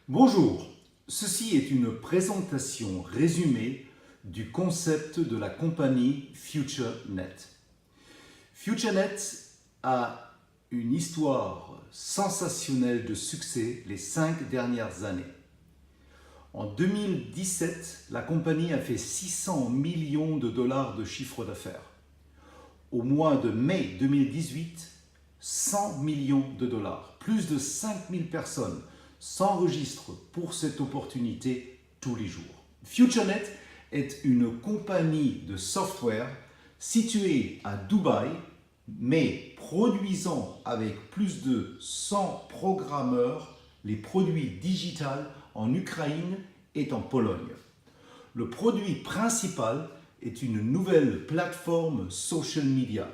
Bonjour, ceci est une présentation résumée du concept de la compagnie FutureNet. FutureNet a une histoire sensationnelle de succès les 5 dernières années. En 2017, la compagnie a fait 600 millions de dollars de chiffre d'affaires. Au mois de mai 2018, 100 millions de dollars. Plus de 5000 personnes s'enregistrent pour cette opportunité tous les jours. FutureNet est une compagnie de software située à Dubaï, mais produisant avec plus de 100 programmeurs les produits digitaux en Ukraine et en Pologne. Le produit principal est une nouvelle plateforme social media.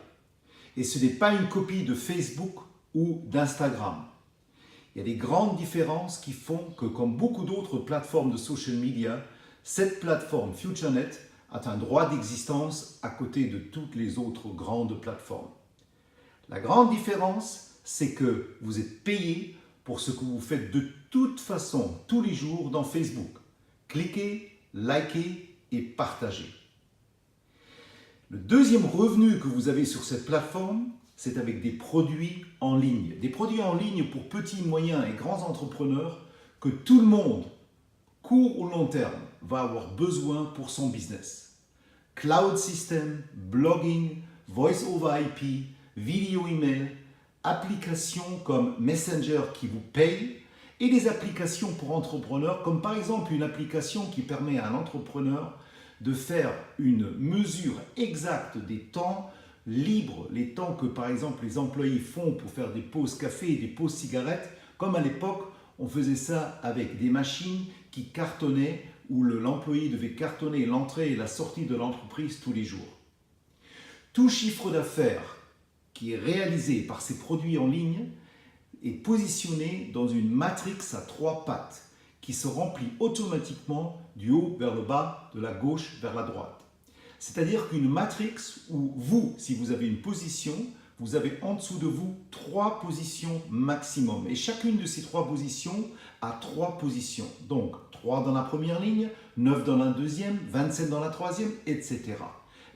Et ce n'est pas une copie de Facebook ou d'Instagram. Il y a des grandes différences qui font que, comme beaucoup d'autres plateformes de social media, cette plateforme FutureNet a un droit d'existence à côté de toutes les autres grandes plateformes. La grande différence, c'est que vous êtes payé pour ce que vous faites de toute façon tous les jours dans Facebook. Cliquez, likez et partagez. Le deuxième revenu que vous avez sur cette plateforme, c'est avec des produits en ligne. Des produits en ligne pour petits, moyens et grands entrepreneurs que tout le monde, court ou long terme, va avoir besoin pour son business. Cloud system, blogging, voice over IP, vidéo email, applications comme Messenger qui vous paye et des applications pour entrepreneurs comme par exemple une application qui permet à un entrepreneur de faire une mesure exacte des temps libres, les temps que par exemple les employés font pour faire des pauses café et des pauses cigarettes, comme à l'époque on faisait ça avec des machines qui cartonnaient où l'employé devait cartonner l'entrée et la sortie de l'entreprise tous les jours. Tout chiffre d'affaires qui est réalisé par ces produits en ligne est positionné dans une matrix à 3 pattes qui se remplit automatiquement du haut vers le bas, de la gauche vers la droite. C'est-à-dire qu'une matrix où vous, si vous avez une position, vous avez en dessous de vous 3 positions maximum. Et chacune de ces 3 positions a 3 positions. Donc 3 dans la première ligne, 9 dans la deuxième, 27 dans la troisième, etc.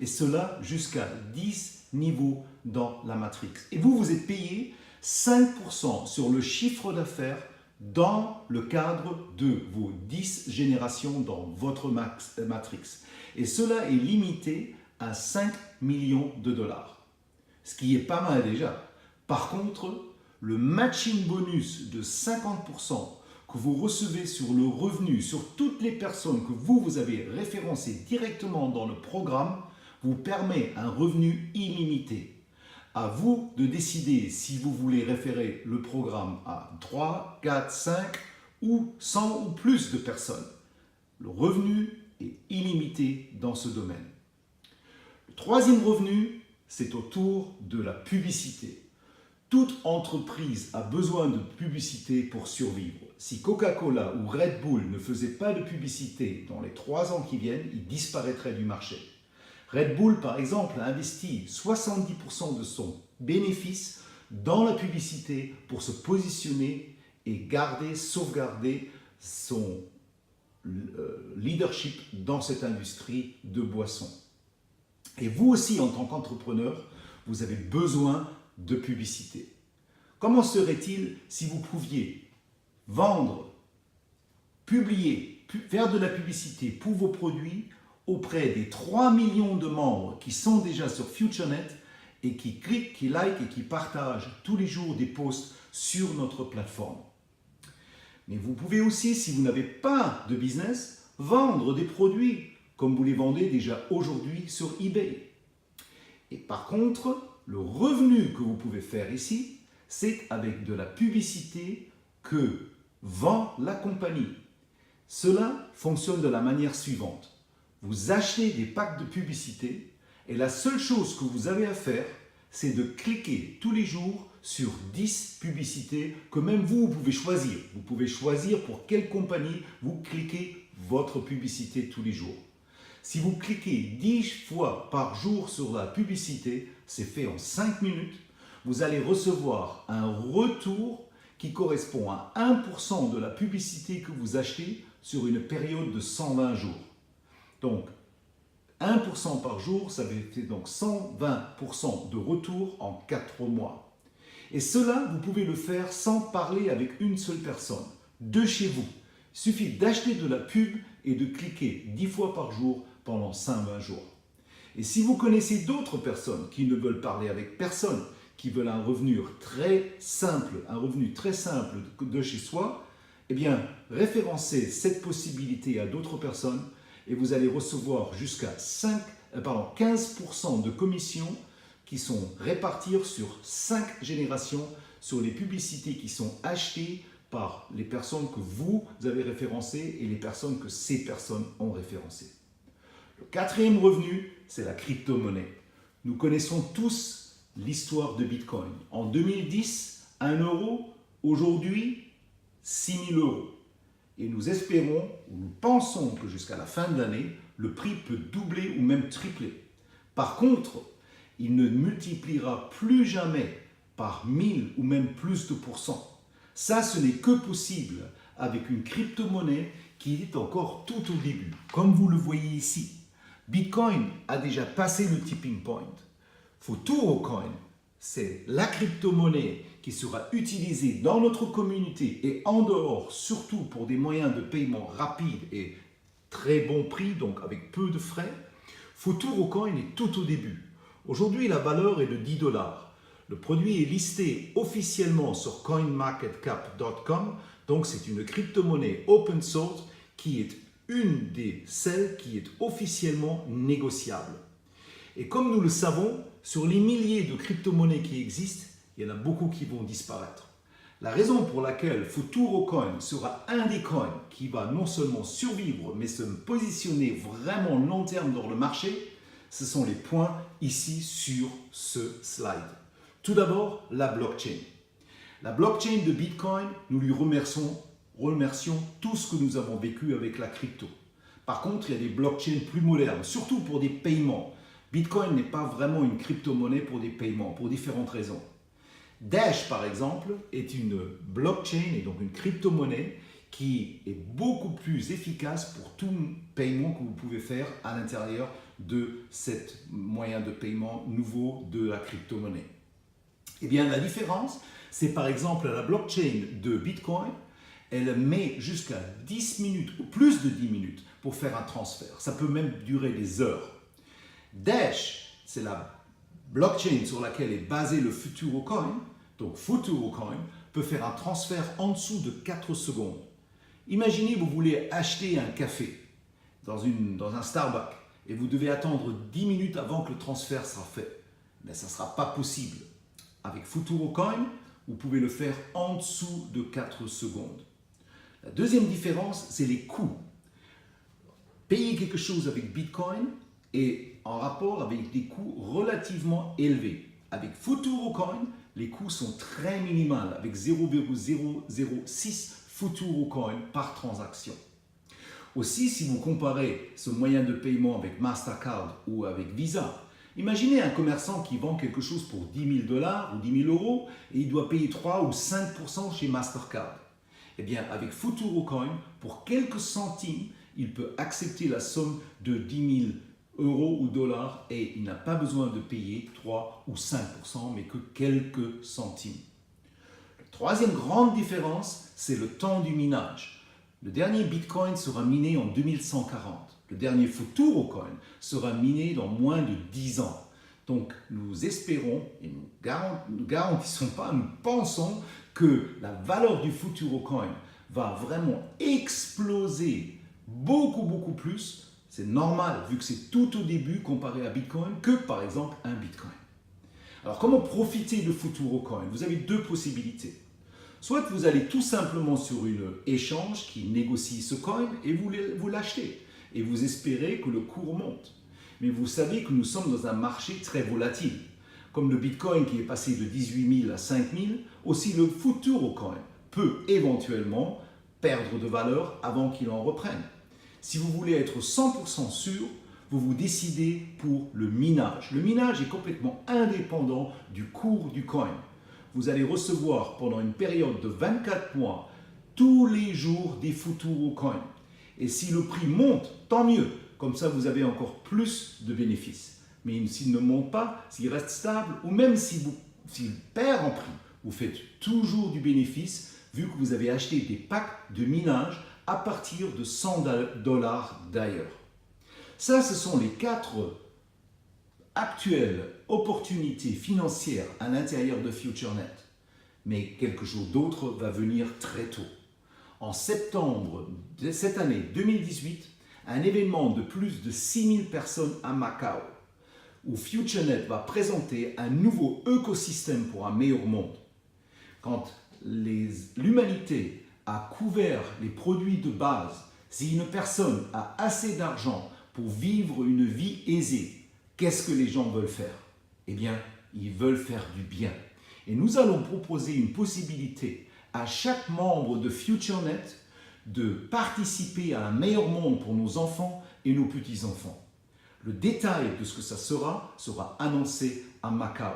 Et cela jusqu'à 10 niveaux dans la matrix. Et vous, vous êtes payé 5% sur le chiffre d'affaires dans le cadre de vos 10 générations dans votre matrix. Et cela est limité à 5 millions de dollars, ce qui est pas mal déjà. Par contre, le matching bonus de 50% que vous recevez sur le revenu, sur toutes les personnes que vous avez référencées directement dans le programme, vous permet un revenu illimité. À vous de décider si vous voulez référer le programme à 3, 4, 5 ou 100 ou plus de personnes. Le revenu est illimité dans ce domaine. Le troisième revenu, c'est autour de la publicité. Toute entreprise a besoin de publicité pour survivre. Si Coca-Cola ou Red Bull ne faisaient pas de publicité dans les 3 ans qui viennent, ils disparaîtraient du marché. Red Bull, par exemple, a investi 70% de son bénéfice dans la publicité pour se positionner et sauvegarder son leadership dans cette industrie de boissons. Et vous aussi, en tant qu'entrepreneur, vous avez besoin de publicité. Comment serait-il si vous pouviez vendre, publier, faire de la publicité pour vos produits auprès des 3 millions de membres qui sont déjà sur FutureNet et qui cliquent, qui likent et qui partagent tous les jours des posts sur notre plateforme. Mais vous pouvez aussi, si vous n'avez pas de business, vendre des produits comme vous les vendez déjà aujourd'hui sur eBay. Et par contre, le revenu que vous pouvez faire ici, c'est avec de la publicité que vend la compagnie. Cela fonctionne de la manière suivante. Vous achetez des packs de publicité et la seule chose que vous avez à faire, c'est de cliquer tous les jours sur 10 publicités que même vous pouvez choisir. Vous pouvez choisir pour quelle compagnie vous cliquez votre publicité tous les jours. Si vous cliquez 10 fois par jour sur la publicité, c'est fait en 5 minutes, vous allez recevoir un retour qui correspond à 1% de la publicité que vous achetez sur une période de 120 jours. Donc, 1% par jour, ça fait donc 120% de retour en 4 mois. Et cela, vous pouvez le faire sans parler avec une seule personne, de chez vous. Il suffit d'acheter de la pub et de cliquer 10 fois par jour pendant 120 jours. Et si vous connaissez d'autres personnes qui ne veulent parler avec personne, qui veulent un revenu très simple de chez soi, eh bien, référencez cette possibilité à d'autres personnes et vous allez recevoir jusqu'à 15% de commissions qui sont réparties sur 5 générations sur les publicités qui sont achetées par les personnes que vous avez référencées et les personnes que ces personnes ont référencées. Le quatrième revenu, c'est la crypto-monnaie. Nous connaissons tous l'histoire de Bitcoin. En 2010, 1 euro, aujourd'hui, 6 000 euros. Et nous espérons, ou nous pensons que jusqu'à la fin de l'année, le prix peut doubler ou même tripler. Par contre, il ne multipliera plus jamais par 1000 ou même plus de pourcents. Ça, ce n'est que possible avec une crypto-monnaie qui est encore tout au début. Comme vous le voyez ici, Bitcoin a déjà passé le tipping point. FuturoCoin, c'est la crypto-monnaie qui sera utilisée dans notre communauté et en dehors, surtout pour des moyens de paiement rapides et très bon prix, donc avec peu de frais. FuturoCoin est tout au début. Aujourd'hui, la valeur est de 10 $. Le produit est listé officiellement sur coinmarketcap.com, donc c'est une crypto-monnaie open source qui est une des celles qui est officiellement négociable. Et comme nous le savons, sur les milliers de crypto-monnaies qui existent, il y en a beaucoup qui vont disparaître. La raison pour laquelle FuturoCoin sera un des coins qui va non seulement survivre, mais se positionner vraiment long terme dans le marché, ce sont les points ici sur ce slide. Tout d'abord, la blockchain. La blockchain de Bitcoin, nous lui remercions tout ce que nous avons vécu avec la crypto. Par contre, il y a des blockchains plus modernes, surtout pour des paiements. Bitcoin n'est pas vraiment une crypto-monnaie pour des paiements, pour différentes raisons. Dash, par exemple, est une blockchain et donc une crypto-monnaie qui est beaucoup plus efficace pour tout paiement que vous pouvez faire à l'intérieur de cet moyen de paiement nouveau de la crypto-monnaie. Eh bien, la différence, c'est par exemple la blockchain de Bitcoin, elle met jusqu'à 10 minutes ou plus de 10 minutes pour faire un transfert. Ça peut même durer des heures. Dash, c'est la blockchain sur laquelle est basé le FuturoCoin. Donc FuturoCoin peut faire un transfert en dessous de 4 secondes. Imaginez, vous voulez acheter un café dans un Starbucks et vous devez attendre 10 minutes avant que le transfert sera fait. Mais ça ne sera pas possible. Avec FuturoCoin, vous pouvez le faire en dessous de 4 secondes. La deuxième différence, c'est les coûts. Payer quelque chose avec Bitcoin est en rapport avec des coûts relativement élevés. Avec FuturoCoin, les coûts sont très minimaux, avec 0,006 FuturoCoin par transaction. Aussi, si vous comparez ce moyen de paiement avec Mastercard ou avec Visa, imaginez un commerçant qui vend quelque chose pour 10 000 $ ou 10 000 euros et il doit payer 3 ou 5% chez Mastercard. Eh bien, avec FuturoCoin, pour quelques centimes, il peut accepter la somme de 10 000 euros ou dollars et il n'a pas besoin de payer 3 ou 5%, mais que quelques centimes. La troisième grande différence, c'est le temps du minage. Le dernier Bitcoin sera miné en 2140. Le dernier FuturoCoin sera miné dans moins de 10 ans. Donc nous espérons, et nous garantissons pas, nous pensons que la valeur du FuturoCoin va vraiment exploser beaucoup plus. C'est normal vu que c'est tout au début comparé à Bitcoin que par exemple un Bitcoin. Alors comment profiter de FuturoCoin? Vous avez deux possibilités. Soit vous allez tout simplement sur une échange qui négocie ce coin et vous l'achetez et vous espérez que le cours monte. Mais vous savez que nous sommes dans un marché très volatile. Comme le Bitcoin qui est passé de 18 000 à 5 000, aussi le FuturoCoin peut éventuellement perdre de valeur avant qu'il en reprenne. Si vous voulez être 100% sûr, vous vous décidez pour le minage. Le minage est complètement indépendant du cours du coin. vous allez recevoir pendant une période de 24 mois tous les jours des Futuro Coins. Et si le prix monte, tant mieux. Comme ça, vous avez encore plus de bénéfices. Mais s'il ne monte pas, s'il reste stable, ou même s'il perd en prix, vous faites toujours du bénéfice vu que vous avez acheté des packs de minage à partir de $100 d'ailleurs. Ça, ce sont les 4 actuelles opportunités financières à l'intérieur de FutureNet. Mais quelque chose d'autre va venir très tôt. En septembre de cette année 2018, un événement de plus de 6000 personnes à Macao, où FutureNet va présenter un nouveau écosystème pour un meilleur monde. Quand l'humanité a couvert les produits de base, si une personne a assez d'argent pour vivre une vie aisée, qu'est-ce que les gens veulent faire? Eh bien, ils veulent faire du bien. Et nous allons proposer une possibilité à chaque membre de FutureNet de participer à un meilleur monde pour nos enfants et nos petits-enfants. Le détail de ce que ça sera annoncé à Macao.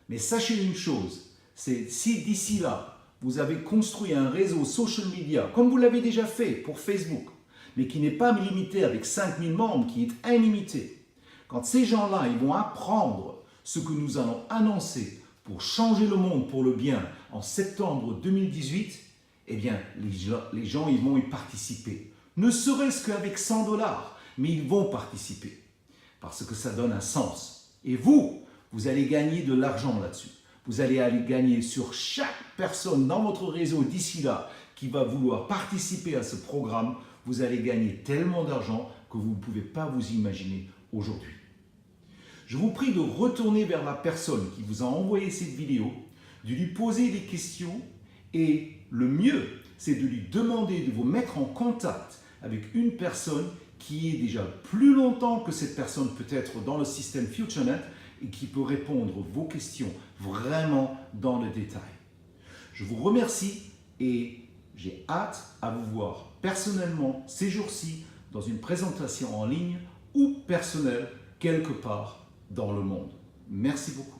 Mais sachez une chose, c'est si d'ici là, vous avez construit un réseau social media, comme vous l'avez déjà fait pour Facebook, mais qui n'est pas limité avec 5000 membres, qui est illimité. Quand ces gens-là, ils vont apprendre ce que nous allons annoncer pour changer le monde pour le bien en septembre 2018, eh bien, les gens ils vont y participer. Ne serait-ce qu'avec $100, mais ils vont participer. Parce que ça donne un sens. Et vous allez gagner de l'argent là-dessus. Vous allez gagner sur chaque personne dans votre réseau d'ici là qui va vouloir participer à ce programme. Vous allez gagner tellement d'argent que vous ne pouvez pas vous imaginer aujourd'hui. Je vous prie de retourner vers la personne qui vous a envoyé cette vidéo, de lui poser des questions et le mieux, c'est de lui demander de vous mettre en contact avec une personne qui est déjà plus longtemps que cette personne peut-être dans le système FutureNet et qui peut répondre vos questions vraiment dans le détail. Je vous remercie et j'ai hâte à vous voir personnellement ces jours-ci dans une présentation en ligne ou personnelle quelque part dans le monde. Merci beaucoup.